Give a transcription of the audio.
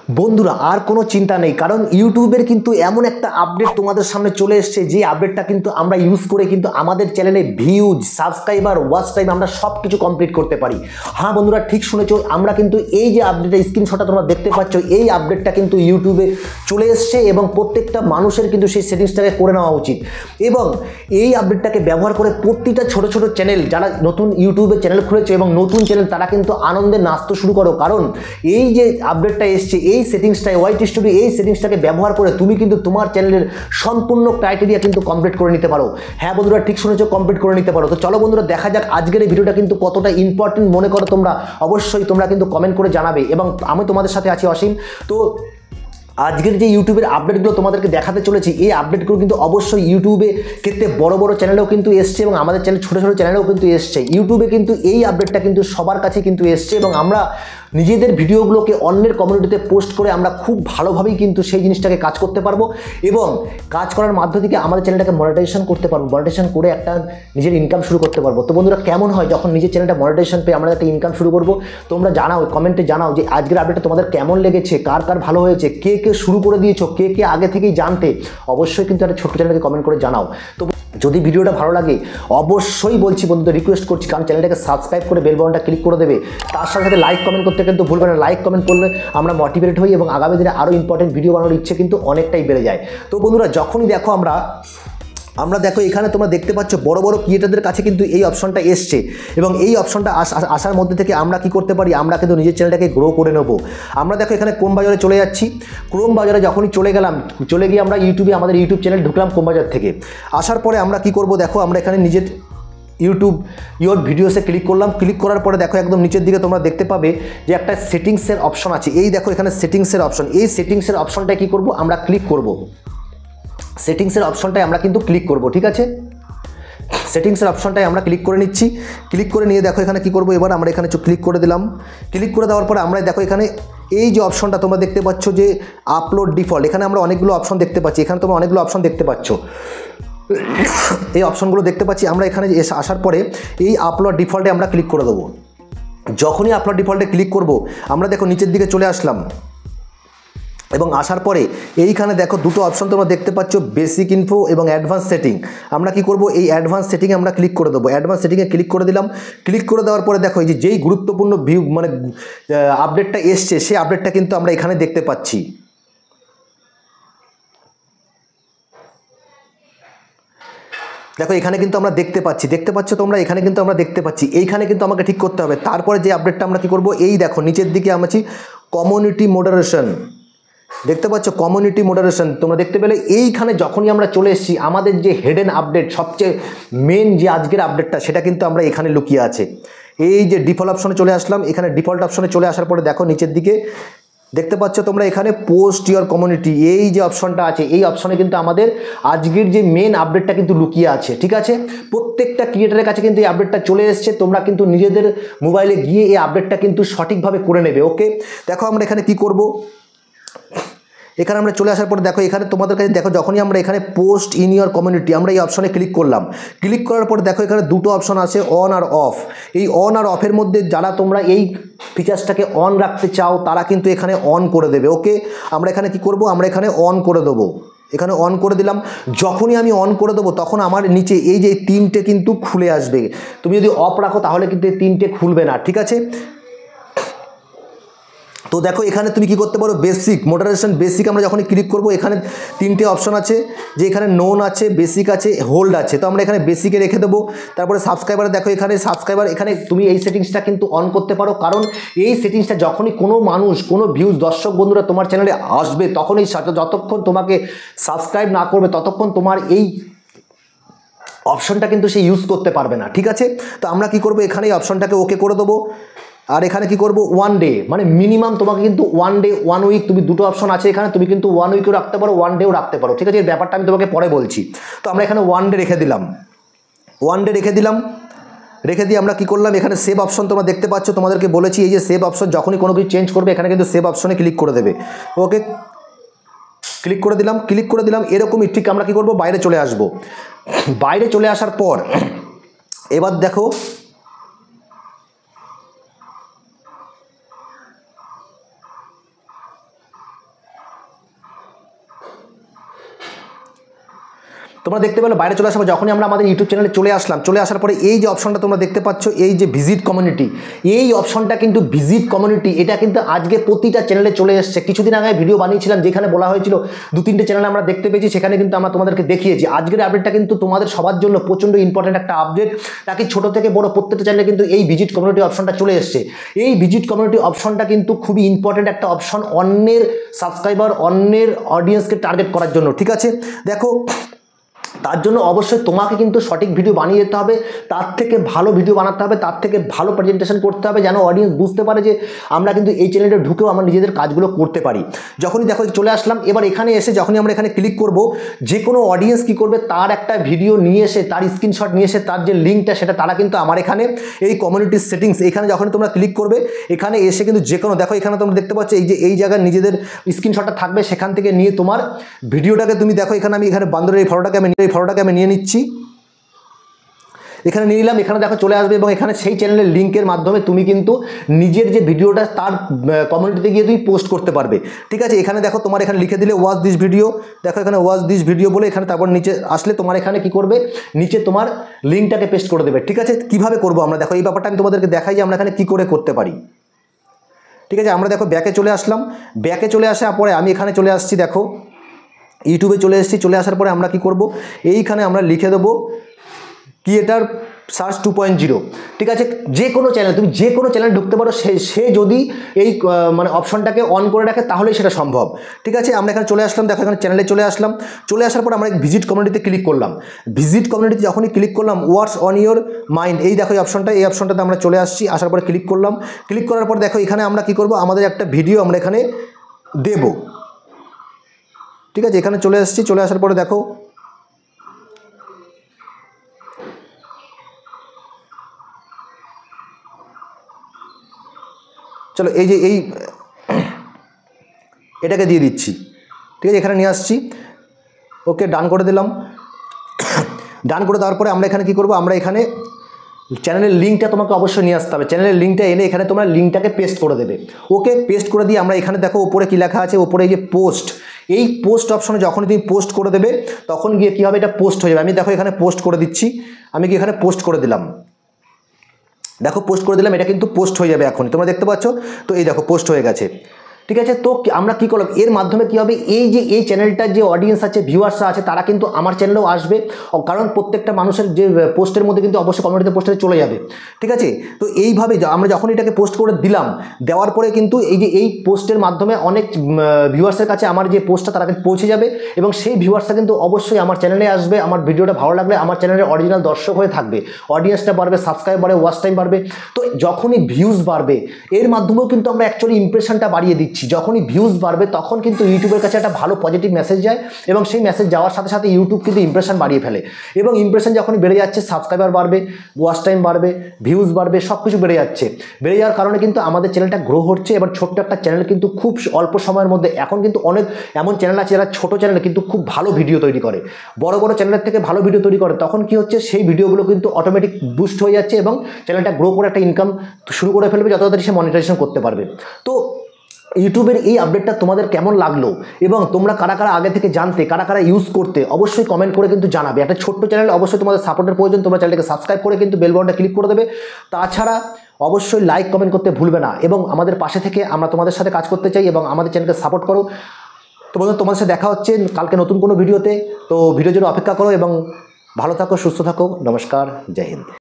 বন্ধুরা আর কোনো চিন্তা নেই, কারণ ইউটিউবের কিন্তু এমন একটা আপডেট তোমাদের সামনে চলে এসেছে যে আপডেটটা কিন্তু আমরা ইউজ করে কিন্তু আমাদের চ্যানেলে ভিউজ, সাবস্ক্রাইবার, ওয়াচ টাইম আমরা সব কিছু কমপ্লিট করতে পারি। হ্যাঁ বন্ধুরা, ঠিক শুনেছো, আমরা কিন্তু এই যে আপডেটের স্ক্রিনশটটা তোমরা দেখতে পাচ্ছ, এই আপডেটটা কিন্তু ইউটিউবে চলে এসছে এবং প্রত্যেকটা মানুষের কিন্তু সেই সেটিংসটাকে করে নেওয়া উচিত। এবং এই আপডেটটাকে ব্যবহার করে প্রতিটা ছোট ছোট চ্যানেল, যারা নতুন ইউটিউবে চ্যানেল খুলেছে এবং নতুন চ্যানেল, তারা কিন্তু আনন্দে নাচতে শুরু করো। কারণ এই যে আপডেটটা এসছে, এই সেটিংসটাই ওয়াইটি স্টুডিও, এই সেটিংসটাকে ব্যবহার করে তুমি কিন্তু তোমার চ্যানেলের সম্পূর্ণ ক্রাইটেরিয়া কিন্তু কমপ্লিট করে নিতে পারো। হ্যাঁ বন্ধুরা, ঠিক শুনেছো, কমপ্লিট করে নিতে পারো। তো চলো বন্ধুরা, দেখা যাক আজকের এই ভিডিওটা কিন্তু কতটা ইম্পর্টেন্ট মনে করো তোমরা, অবশ্যই তোমরা কিন্তু কমেন্ট করে জানাবে এবং আমি তোমাদের সাথে আছি অসীম। তো আজকের যে ইউটিউবের আপডেটগুলো তোমাদেরকে দেখাতে চলেছি, এই আপডেটগুলো কিন্তু অবশ্যই ইউটিউবে ক্ষেত্রে বড় বড় চ্যানেলেও কিন্তু এসছে এবং আমাদের চ্যানেল ছোটো ছোটো চ্যানেলেও কিন্তু এসছে। ইউটিউবে কিন্তু এই আপডেটটা কিন্তু সবার কাছে কিন্তু এসছে এবং আমরা নিজেদের ভিডিওগুলোকে অন্যের কমিউনিটিতে পোস্ট করে আমরা খুব ভালোভাবেই কিন্তু সেই জিনিসটাকে কাজ করতে পারবো এবং কাজ করার মাধ্যম থেকে আমাদের চ্যানেলটাকে মনিটাইজেশন করতে পারবো, মনিটাইজেশন করে একটা নিজের ইনকাম শুরু করতে পারবো। তো বন্ধুরা, কেমন হয় যখন নিজের চ্যানেলটা মনিটাইজেশন পেয়ে আমরা একটা ইনকাম শুরু করবো? তোমরা জানাও, কমেন্টে জানাও যে আজকের আপডেটটা তোমাদের কেমন লেগেছে, কার কার ভালো হয়েছে, কে কে শুরু করে দিয়েছো, কে কে আগে থেকেই জানতে, অবশ্যই কিন্তু একটা ছোট্ট চ্যানেলকে কমেন্ট করে জানাও। তো যদি ভিডিওটা ভালো লাগে অবশ্যই বলছি বন্ধুদের, রিকোয়েস্ট করছি, কারণ চ্যানেলটাকে সাবস্ক্রাইব করে বেল বাটনটা ক্লিক করে দেবে। তার সাথে সাথে লাইক কমেন্ট করতে কিন্তু ভুলবে না। লাইক কমেন্ট করলে আমরা মোটিভেটেড হই এবং আগামী দিনে আরও ইম্পর্টেন্ট ভিডিও বানানোর ইচ্ছে কিন্তু অনেকটাই বেড়ে যায়। তো বন্ধুরা, যখনই দেখো আমরা দেখো এখানে তোমরা দেখতে পাচ্ছ বড় বড় ক্রিয়েটারদের কাছে কিন্তু এই অপশনটা এসছে এবং এই অপশনটা আসার মধ্যে থেকে আমরা কি করতে পারি, আমরা কিন্তু নিজের চ্যানেলটাকে গ্রো করে নেব। আমরা দেখো এখানে ক্রোম বাজারে চলে যাচ্ছি। ক্রোম বাজারে যখনই চলে গিয়ে আমরা ইউটিউবে আমাদের ইউটিউব চ্যানেল ঢুকলাম ক্রোম বাজার থেকে। আসার পরে আমরা কি করব, দেখো আমরা এখানে নিজের ইউটিউব ইয়োর ভিডিওসে ক্লিক করলাম। ক্লিক করার পরে দেখো একদম নিচের দিকে তোমরা দেখতে পাবে যে একটা সেটিংসের অপশন আছে। এই দেখো এখানে সেটিংসের অপশন, এই সেটিংসের অপশনটায় কি করব, আমরা ক্লিক করব। সেটিংসের অপশনটায় আমরা কিন্তু ক্লিক করব, ঠিক আছে? সেটিংসের অপশনটায় আমরা ক্লিক করে নিচ্ছি। ক্লিক করে নিয়ে দেখো এখানে কি করব, এবার আমরা এখানে ক্লিক করে দিলাম। ক্লিক করে দেওয়ার পরে আমরা দেখো এখানে এই যে অপশনটা তোমরা দেখতে পাচ্ছ যে আপলোড ডিফল্ট, এখানে আমরা অনেকগুলো অপশন দেখতে পাচ্ছি। এখানে তোমরা অনেকগুলো অপশন দেখতে পাচ্ছ, এই অপশনগুলো দেখতে পাচ্ছি। আমরা এখানে আসার পরে এই আপলোড ডিফল্টে আমরা ক্লিক করে দেবো। যখনই আপলোড ডিফল্টে ক্লিক করব, আমরা দেখো নিচের দিকে চলে আসলাম এবং আসার পরে এইখানে দেখো দুটো অপশন তোমরা দেখতে পাচ্ছ, বেসিক ইনফো এবং অ্যাডভান্স সেটিং। আমরা কি করব, এই অ্যাডভান্স সেটিংয়ে আমরা ক্লিক করে দেবো। অ্যাডভান্স সেটিংয়ে ক্লিক করে দিলাম। ক্লিক করে দেওয়ার পরে দেখো এই যেই গুরুত্বপূর্ণ ভিউ মানে আপডেটটা এসছে, সেই আপডেটটা কিন্তু আমরা এখানে দেখতে পাচ্ছি। দেখো এখানে কিন্তু আমরা দেখতে পাচ্ছ তোমরা, এখানে কিন্তু আমরা দেখতে পাচ্ছি। এইখানে কিন্তু আমাকে ঠিক করতে হবে। তারপরে যে আপডেটটা আমরা কি করব, এই দেখো নিচের দিকে আমরা কমিউনিটি মডারেশন দেখতে পাচ্ছ, কমিউনিটি মডারেশন তোমরা দেখতে পেলে। এইখানে যখনই আমরা চলে এসেছি, আমাদের যে হেডেন আপডেট, সবচেয়ে মেন যে আজকের আপডেটটা, সেটা কিন্তু আমরা এখানে লুকিয়ে আছে। এই যে ডিফল্ট অপশনে চলে আসলাম, এখানে ডিফল্ট অপশনে চলে আসার পরে দেখো নিচের দিকে দেখতে পাচ্ছ তোমরা এখানে পোস্ট ইওর কমিউনিটি, এই যে অপশনটা আছে, এই অপশনে কিন্তু আমাদের আজকের যে মেন আপডেটটা কিন্তু লুকিয়ে আছে, ঠিক আছে? প্রত্যেকটা ক্রিয়েটারের কাছে কিন্তু এই আপডেটটা চলে এসছে। তোমরা কিন্তু নিজেদের মোবাইলে গিয়ে এই আপডেটটা কিন্তু সঠিকভাবে করে নেবে। ওকে, দেখো আমরা এখানে কি করব, এখানে আমরা চলে আসার পর দেখো এখানে তোমাদের কাছে দেখো, যখনই আমরা এখানে পোস্ট ইন ইওর কমিউনিটি আমরা এই অপশনে ক্লিক করলাম। ক্লিক করার পর দেখো এখানে দুটো অপশন আছে, অন আর অফ। এই অন আর অফের মধ্যে যারা তোমরা এই ফিচার্সটাকে অন রাখতে চাও, তারা কিন্তু এখানে অন করে দেবে। ওকে, আমরা এখানে কি করব, আমরা এখানে অন করে দেবো। এখানে অন করে দিলাম। যখনই আমি অন করে দেবো, তখন আমার নিচে এই যে তিনটে কিন্তু খুলে আসবে। তুমি যদি অফ রাখো তাহলে কিন্তু এই তিনটে খুলবে না, ঠিক আছে? তো দেখো এখানে তুমি কি করতে পারো, বেসিক মডারেশন, বেসিক আমরা যখনই ক্লিক করব, এখানে তিনটে অপশন আছে, যে এখানে নোন আছে, বেসিক আছে, হোল্ড আছে। তো আমরা এখানে বেসিকে রেখে দেবো। তারপরে সাবস্ক্রাইবার, দেখো এখানে সাবস্ক্রাইবার, এখানে তুমি এই সেটিংসটা কিন্তু অন করতে পারো, কারণ এই সেটিংসটা যখনই কোনো মানুষ, কোনো ভিউজ, দর্শক বন্ধুরা তোমার চ্যানেলে আসবে, তখনই যতক্ষণ তোমাকে সাবস্ক্রাইব না করবে, ততক্ষণ তোমার এই অপশনটা কিন্তু সে ইউজ করতে পারবে না, ঠিক আছে? তো আমরা কি করব, এখানে এই অপশনটাকে ওকে করে দেবো। আর এখানে কি করব, ওয়ান ডে, মানে মিনিমাম তোমাকে কিন্তু ওয়ান ডে, ওয়ান উইক, তুমি দুটো অপশন আছে এখানে, তুমি কিন্তু ওয়ান উইকও রাখতে পারো, ওয়ান ডেও রাখতে পারো, ঠিক আছে? এর ব্যাপারটা আমি তোমাকে পরে বলছি। তো আমরা এখানে ওয়ান ডে রেখে দিলাম। ওয়ান ডে রেখে দিলাম। রেখে দিয়ে আমরা কি করলাম, এখানে সেভ অপশন তোমরা দেখতে পাচ্ছ, তোমাদেরকে বলেছি এই যে সেভ অপশন, যখনই কোনো কিছু চেঞ্জ করবে এখানে কিন্তু সেভ অপশনে ক্লিক করে দেবে। ওকে, ক্লিক করে দিলাম। ক্লিক করে দিলাম। এরকমই ঠিক আমরা কি করব, বাইরে চলে আসব। বাইরে চলে আসার পর এবার দেখো তোমরা দেখতে পেলে বাইরে চলে আসার পর যখনই আমরা আমাদের ইউটিউব চ্যানেলে চলে আসলাম, চলে আসার পরে এই যে অপশনটা তোমরা দেখতে পাচ্ছ, এই যে ভিজিট কমিউনিটি, এই অপশনটা কিন্তু ভিজিট কমিউনিটি, এটা কিন্তু আজকে প্রতিটা চ্যানেলে চলে এসছে। কিছুদিন আগে ভিডিও বানিয়েছিলাম যেখানে বলা হয়েছিল 2-3টে চ্যানেলে আমরা দেখতে পেয়েছি, সেখানে কিন্তু আমরা তোমাদেরকে দেখিয়েছি। আজকের আপডেটটা কিন্তু তোমাদের সবার জন্য প্রচণ্ড ইম্পর্টেন্ট একটা আপডেট, তাকে ছোট থেকে বড় প্রত্যেকটা চ্যানেলে কিন্তু এই ভিজিট কমিউনিটি অপশনটা চলে এসছে। এই ভিজিট কমিউনিটি অপশনটা কিন্তু খুবই ইম্পর্টেন্ট একটা অপশন অন্যের সাবস্ক্রাইবার, অন্যের অডিয়েন্সকে টার্গেট করার জন্য। ঠিক আছে, দেখো তার জন্য অবশ্যই তোমাকে কিন্তু সঠিক ভিডিও বানিয়ে যেতে হবে, তার থেকে ভালো ভিডিও বানাতে হবে, তার থেকে ভালো প্রেজেন্টেশন করতে হবে, যেন অডিয়েন্স বুঝতে পারে যে আমরা কিন্তু এই চ্যানেলে ঢুকেও আমরা নিজেদের কাজগুলো করতে পারি। যখনই দেখো চলে আসলাম, এবার এখানে এসে যখনই আমরা এখানে ক্লিক করব, যে কোনো অডিয়েন্স কী করবে, তার একটা ভিডিও নিয়ে এসে, তার স্ক্রিনশট নিয়ে এসে, তার যে লিঙ্কটা সেটা তারা কিন্তু আমার এখানে এই কমিউনিটি সেটিংস, এখানে যখন তোমরা ক্লিক করবে, এখানে এসে কিন্তু যে কোনো, দেখো এখানে তোমরা দেখতে পাচ্ছ এই জায়গায় নিজেদের স্ক্রিনশটটা থাকবে, সেখান থেকে নিয়ে তোমার ভিডিওটাকে তুমি দেখো, এখানে আমি এখানে বান্দরের এই ফটোটাকে আমি নিয়ে নিচ্ছি, এখানে নিয়ে নিলাম, এখানে দেখো চলে আসবে এবং এখানে সেই চ্যানেলের লিঙ্কের মাধ্যমে তুমি কিন্তু নিজের যে ভিডিওটা তার কমিউনিটিতে গিয়ে তুমি পোস্ট করতে পারবে। ঠিক আছে, এখানে দেখো তোমার এখানে লিখে দিলে ওয়াচ দিস ভিডিও, দেখো এখানে ওয়াচ দিস ভিডিও বলে এখানে, তারপর নিচে আসলে তোমার এখানে কি করবে, নিচে তোমার লিঙ্কটাকে পেস্ট করে দেবে। ঠিক আছে, কিভাবে করবো আমরা, দেখো এই ব্যাপারটা আমি তোমাদেরকে দেখাই যে আমরা এখানে কি করে করতে পারি। ঠিক আছে, আমরা দেখো ব্যাকে চলে আসলাম, ব্যাকে চলে আসার পরে আমি এখানে চলে আসছি, দেখো ইউটিউবে চলে এসেছি। চলে আসার পরে আমরা কি করব, এইখানে আমরা লিখে দেবো ক্রিয়েটার সার্চ 2.0। ঠিক আছে, যে কোনো চ্যানেল, তুমি যে কোনো চ্যানেলে ঢুকতে পারো, সে যদি এই মানে অপশনটাকে অন করে রাখে তাহলেই সেটা সম্ভব। ঠিক আছে, আমরা এখানে চলে আসলাম, দেখো এখানে চ্যানেলে চলে আসলাম। চলে আসার পর আমরা ভিজিট কমিউনিটিতে ক্লিক করলাম। ভিজিট কমিউনিটি যখনই ক্লিক করলাম, হোয়াটস অন ইয়োর মাইন্ড, এই দেখো এই অপশনটা, এই অপশনটাতে আমরা চলে আসছি। আসার পরে ক্লিক করলাম, ক্লিক করার পর দেখো এখানে আমরা কি করব, আমাদের একটা ভিডিও আমরা এখানে দেব। ঠিক আছে, এখানে চলে আসছি। চলে আসার পরে দেখো চলো এই যে এটাকে দিয়ে দিচ্ছি। ঠিক আছে, এখানে নিয়ে আসছি, ওকে ডান করে দিলাম। ডান করে দেওয়ার পরে আমরা এখানে কি করব, আমরা এখানে চ্যানেলের লিঙ্কটা তোমাকে অবশ্যই নিয়ে আসতে হবে। চ্যানেলের লিঙ্কটা এনে এখানে তোমরা লিঙ্কটাকে পেস্ট করে দেবে। ওকে, পেস্ট করে দিয়ে আমরা এখানে দেখো ওপরে কি লেখা আছে, ওপরে এই যে পোস্ট, এই পোস্ট অপশনে যখনই তুমি পোস্ট করে দেবে তখন গিয়ে কী হবে, এটা পোস্ট হয়ে যাবে। আমি দেখো এখানে পোস্ট করে দিচ্ছি, আমি কি এখানে পোস্ট করে দিলাম, দেখো পোস্ট করে দিলাম, এটা কিন্তু পোস্ট হয়ে যাবে এখনই, তোমরা দেখতে পাচ্ছ। তো এই দেখো পোস্ট হয়ে গেছে। ঠিক আছে, তো আমরা কী করলাম, এর মাধ্যমে কী হবে, এই চ্যানেলটার যে অডিয়েন্স আছে, ভিউয়ার্সরা আছে, তারা কিন্তু আমার চ্যানেলেও আসবে, কারণ প্রত্যেকটা মানুষের যে পোস্টের মধ্যে কিন্তু অবশ্যই কমিউনিটি পোস্টে চলে যাবে। ঠিক আছে, তো এইভাবে আমরা যখন এটাকে পোস্ট করে দিলাম, দেওয়ার পরে কিন্তু এই পোস্টের মাধ্যমে অনেক ভিউয়ার্সের কাছে আমার যে পোস্টটা তারা পৌঁছে যাবে, এবং সেই ভিউয়ার্সরা কিন্তু অবশ্যই আমার চ্যানেলে আসবে। আমার ভিডিওটা ভালো লাগলে আমার চ্যানেলের অরিজিনাল দর্শক হয়ে থাকবে, অডিয়েন্সটা বাড়বে, সাবস্ক্রাইব বাড়বে, ওয়াচ টাইম বাড়বে। তো যখনই ভিউজ বাড়বে, এর মাধ্যমেও কিন্তু আমরা অ্যাকচুয়ালি ইমপ্রেশনটা বাড়িয়ে দিচ্ছি। যখনই ভিউজ বাড়বে তখন কিন্তু ইউটিউবের কাছে একটা ভালো পজিটিভ মেসেজ যায়, এবং সেই মেসেজ যাওয়ার সাথে সাথে ইউটিউব কিন্তু ইমপ্রেশন বাড়িয়ে ফেলে, এবং ইমপ্রেশন যখনই বেড়ে যাচ্ছে, সাবস্ক্রাইবার বাড়বে, ওয়াচ টাইম বাড়বে, ভিউজ বাড়বে, সব কিছু বেড়ে যাচ্ছে। বেড়ে যাওয়ার কারণে কিন্তু আমাদের চ্যানেলটা গ্রো হচ্ছে, এবার ছোট্ট একটা চ্যানেল কিন্তু খুব অল্প সময়ের মধ্যে, এখন কিন্তু অনেক এমন চ্যানেল আছে যারা ছোটো চ্যানেলে কিন্তু খুব ভালো ভিডিও তৈরি করে, বড় বড় চ্যানেলের থেকে ভালো ভিডিও তৈরি করে। তখন কি হচ্ছে, সেই ভিডিওগুলো কিন্তু অটোমেটিক বুস্ট হয়ে যাচ্ছে, এবং চ্যানেলটা গ্রো করে একটা ইনকাম শুরু করে ফেলবে, যত তাড়াতাড়ি সে মনিটাইজেশন করতে পারবে। তো ইউটিউবের এই আপডেটটা তোমাদের কেমন লাগলো, এবং তোমরা কারা কারা আগে থেকে জানতে, কারা কারা ইউজ করতে, অবশ্যই কমেন্ট করে কিন্তু জানাবে। একটা ছোট্ট চ্যানেল, অবশ্যই তোমাদের সাপোর্টের প্রয়োজন। তোমরা চ্যানেলটাকে সাবস্ক্রাইব করে কিন্তু বেল বাটনটা ক্লিক করে দেবে। তাছাড়া অবশ্যই লাইক কমেন্ট করতে ভুলবে না, এবং আমাদের পাশে থেকে আমরা তোমাদের সাথে কাজ করতে চাই, এবং আমাদের চ্যানেলকে সাপোর্ট করো। তোমাদের সাথে দেখা হচ্ছে কালকে নতুন কোনো ভিডিওতে। তো ভিডিওর জন্য অপেক্ষা করো, এবং ভালো থাকো, সুস্থ থাকো। নমস্কার, জয় হিন্দ।